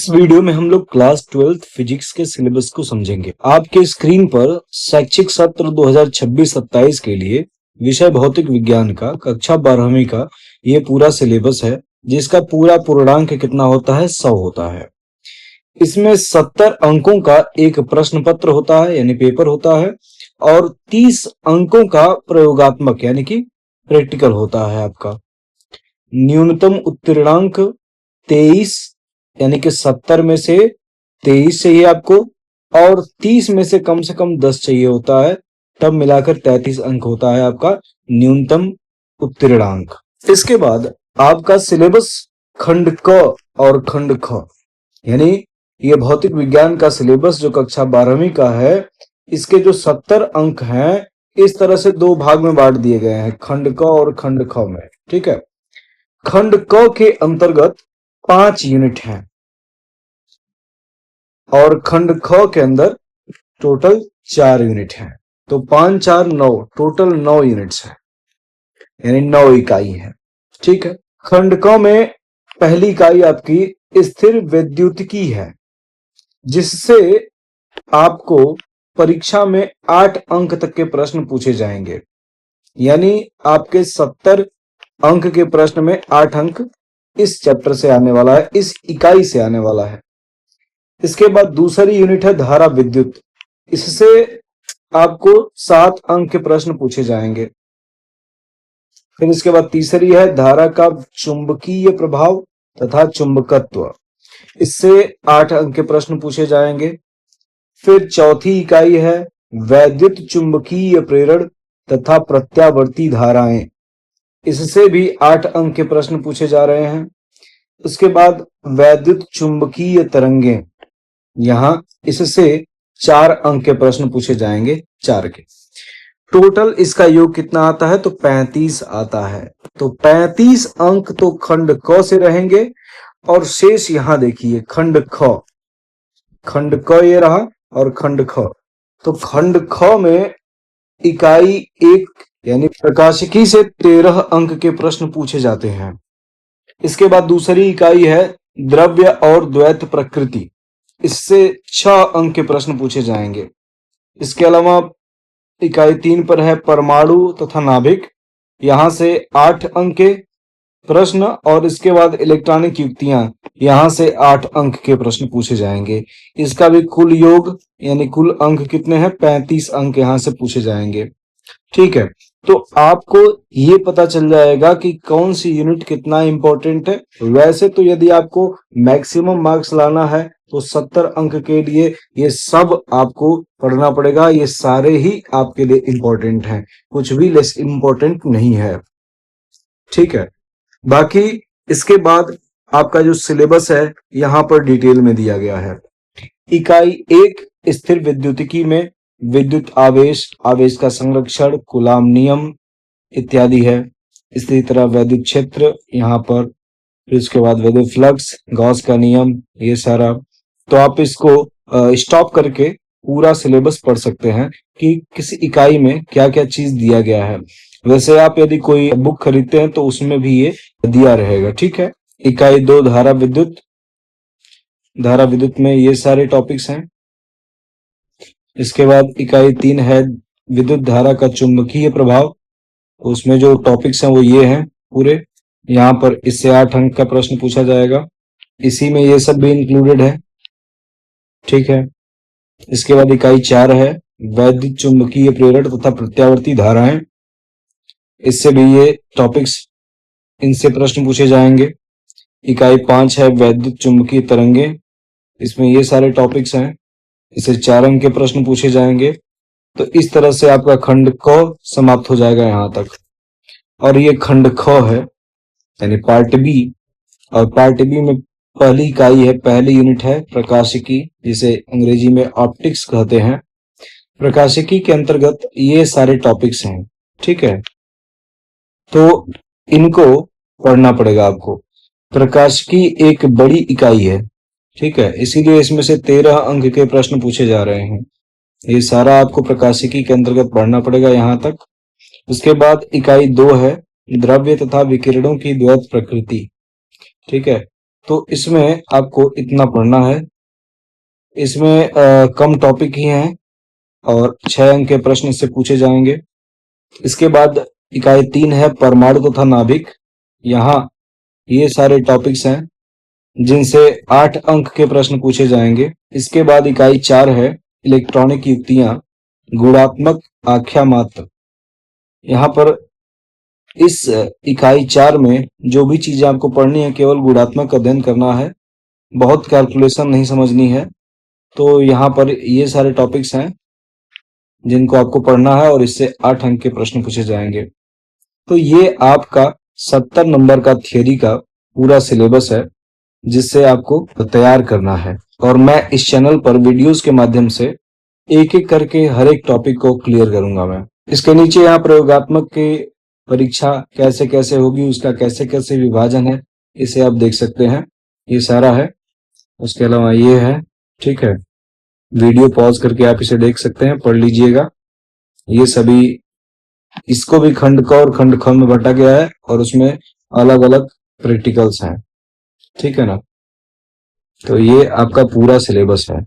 इस वीडियो में हम लोग क्लास 12th फिजिक्स के सिलेबस को समझेंगे। आपके स्क्रीन पर शैक्षिक सत्र 2026-27 के लिए विषय भौतिक विज्ञान का कक्षा 12वीं का ये पूरा सिलेबस है, जिसका पूरा पूर्णांक कितना होता है? 100 होता है। इसमें 70 अंकों का एक प्रश्न पत्र होता है यानी पेपर होता है, और 30 अंकों का प्रयोगात्मक यानी कि प्रैक्टिकल होता है आपका। न्यूनतम उत्तीर्णांक 23 यानी कि 70 में से 23 चाहिए आपको, और 30 में से कम 10 चाहिए होता है, तब मिलाकर 33 अंक होता है आपका न्यूनतम उत्तीर्णांक। इसके बाद आपका सिलेबस खंड क और खंड ख यानी ये भौतिक विज्ञान का सिलेबस जो कक्षा 12वीं का है, इसके जो 70 अंक हैं इस तरह से दो भाग में बांट दिए गए हैं, खंड क और खंड ख में। ठीक है, खंड क के अंतर्गत 5 यूनिट हैं और खंड ख के अंदर टोटल 4 यूनिट हैं, तो 5 4 9 टोटल 9 यूनिट्स हैं यानी 9 इकाई है। ठीक है, खंड क में पहली इकाई आपकी स्थिर वैद्युतिकी है, जिससे आपको परीक्षा में 8 अंक तक के प्रश्न पूछे जाएंगे, यानी आपके 70 अंक के प्रश्न में 8 अंक इस चैप्टर से आने वाला है, इस इकाई से आने वाला है। इसके बाद दूसरी यूनिट है धारा विद्युत, इससे आपको 7 अंक के प्रश्न पूछे जाएंगे। फिर इसके बाद तीसरी है धारा का चुंबकीय प्रभाव तथा चुंबकत्व, इससे 8 अंक के प्रश्न पूछे जाएंगे। फिर चौथी इकाई है वैद्युत चुंबकीय प्रेरण तथा प्रत्यावर्ती धाराएं, इससे भी 8 अंक के प्रश्न पूछे जा रहे हैं। उसके बाद वैद्युत चुंबकीय तरंगें, यहां इससे 4 अंक के प्रश्न पूछे जाएंगे, 4 के। टोटल इसका योग कितना आता है? तो 35 आता है। तो 35 अंक तो खंड क से रहेंगे, और शेष यहां देखिए खंड ख, खंड क ये रहा और खंड ख। तो खंड ख में इकाई 1 यानी प्रकाशिकी से 13 अंक के प्रश्न पूछे जाते हैं। इसके बाद दूसरी इकाई है द्रव्य और द्वैत प्रकृति, इससे 6 अंक के प्रश्न पूछे जाएंगे। इसके अलावा इकाई 3 पर है परमाणु तथा नाभिक, यहां से 8 अंक के प्रश्न, और इसके बाद इलेक्ट्रॉनिक युक्तियां, यहां से 8 अंक के प्रश्न पूछे जाएंगे। इसका भी कुल योग यानी कुल अंक कितने हैं? 35 अंक यहां से पूछे जाएंगे। ठीक है, तो आपको ये पता चल जाएगा कि कौन सी यूनिट कितना इंपॉर्टेंट है। वैसे तो यदि आपको मैक्सिमम मार्क्स लाना है तो 70 अंक के लिए ये सब आपको पढ़ना पड़ेगा, ये सारे ही आपके लिए इंपॉर्टेंट हैं, कुछ भी लेस इंपॉर्टेंट नहीं है। ठीक है, बाकी इसके बाद आपका जो सिलेबस है यहां पर डिटेल में दिया गया है। इकाई 1 स्थिर विद्युतिकी में विद्युत आवेश, आवेश का संरक्षण, कूलाम नियम इत्यादि है। इसी तरह वैद्युत क्षेत्र यहाँ पर, फिर उसके बाद वैद्युत फ्लक्स, गॉस का नियम, ये सारा। तो आप इसको स्टॉप करके पूरा सिलेबस पढ़ सकते हैं कि किस इकाई में क्या क्या चीज दिया गया है। वैसे आप यदि कोई बुक खरीदते हैं तो उसमें भी ये दिया रहेगा। ठीक है, इकाई 2 धारा विद्युत, धारा विद्युत में ये सारे टॉपिक्स हैं। इसके बाद इकाई 3 है विद्युत धारा का चुंबकीय प्रभाव, उसमें जो टॉपिक्स हैं वो ये हैं पूरे, यहाँ पर इससे 8 अंक का प्रश्न पूछा जाएगा, इसी में ये सब भी इंक्लूडेड है। ठीक है, इसके बाद इकाई 4 है वैद्युत चुंबकीय प्रेरण तथा प्रत्यावर्ती धाराएं, इससे भी ये टॉपिक्स, इनसे प्रश्न पूछे जाएंगे। इकाई 5 है वैद्युत चुंबकीय तरंगे, इसमें ये सारे टॉपिक्स हैं, इससे 4 अंक के प्रश्न पूछे जाएंगे। तो इस तरह से आपका खंड क समाप्त हो जाएगा यहां तक, और ये खंड ख है यानी पार्ट बी, और पार्ट बी में पहली इकाई है, पहली यूनिट है प्रकाशिकी, जिसे अंग्रेजी में ऑप्टिक्स कहते हैं। प्रकाशिकी के अंतर्गत ये सारे टॉपिक्स हैं। ठीक है, तो इनको पढ़ना पड़ेगा आपको। प्रकाशिकी एक बड़ी इकाई है, ठीक है, इसीलिए इसमें से 13 अंक के प्रश्न पूछे जा रहे हैं। ये सारा आपको प्रकाशिकी के अंतर्गत पढ़ना पड़ेगा यहां तक। उसके बाद इकाई 2 है द्रव्य तथा विकिरणों की द्वैत प्रकृति। ठीक है, तो इसमें आपको इतना पढ़ना है। इसमें कम टॉपिक ही हैं और 6 अंक के प्रश्न इससे पूछे जाएंगे। इसके बाद इकाई 3 है परमाणु तथा नाभिक। यहाँ ये सारे टॉपिक्स हैं जिनसे 8 अंक के प्रश्न पूछे जाएंगे। इसके बाद इकाई 4 है इलेक्ट्रॉनिक युक्तियां, गुणात्मक आख्या मात्र। यहाँ पर इस इकाई 4 में जो भी चीजें आपको पढ़नी है केवल गुणात्मक अध्ययन करना है, बहुत कैलकुलेशन नहीं समझनी है। तो यहाँ पर ये सारे टॉपिक्स हैं जिनको आपको पढ़ना है और इससे 8 अंक के प्रश्न पूछे जाएंगे। तो ये आपका 70 नंबर का थियरी का पूरा सिलेबस है जिससे आपको तैयार करना है। और मैं इस चैनल पर वीडियोस के माध्यम से एक एक करके हर एक टॉपिक को क्लियर करूंगा। मैं इसके नीचे यहाँ प्रयोगात्मक की परीक्षा कैसे कैसे होगी, उसका कैसे कैसे विभाजन है, इसे आप देख सकते हैं। ये सारा है। उसके अलावा ये है, ठीक है। वीडियो पॉज करके आप इसे देख सकते हैं, पढ़ लीजिएगा। ये सभी, इसको भी खंड क और खंड ख में बांटा गया है और उसमें अलग अलग प्रैक्टिकल्स हैं, ठीक है ना। तो ये आपका पूरा सिलेबस है।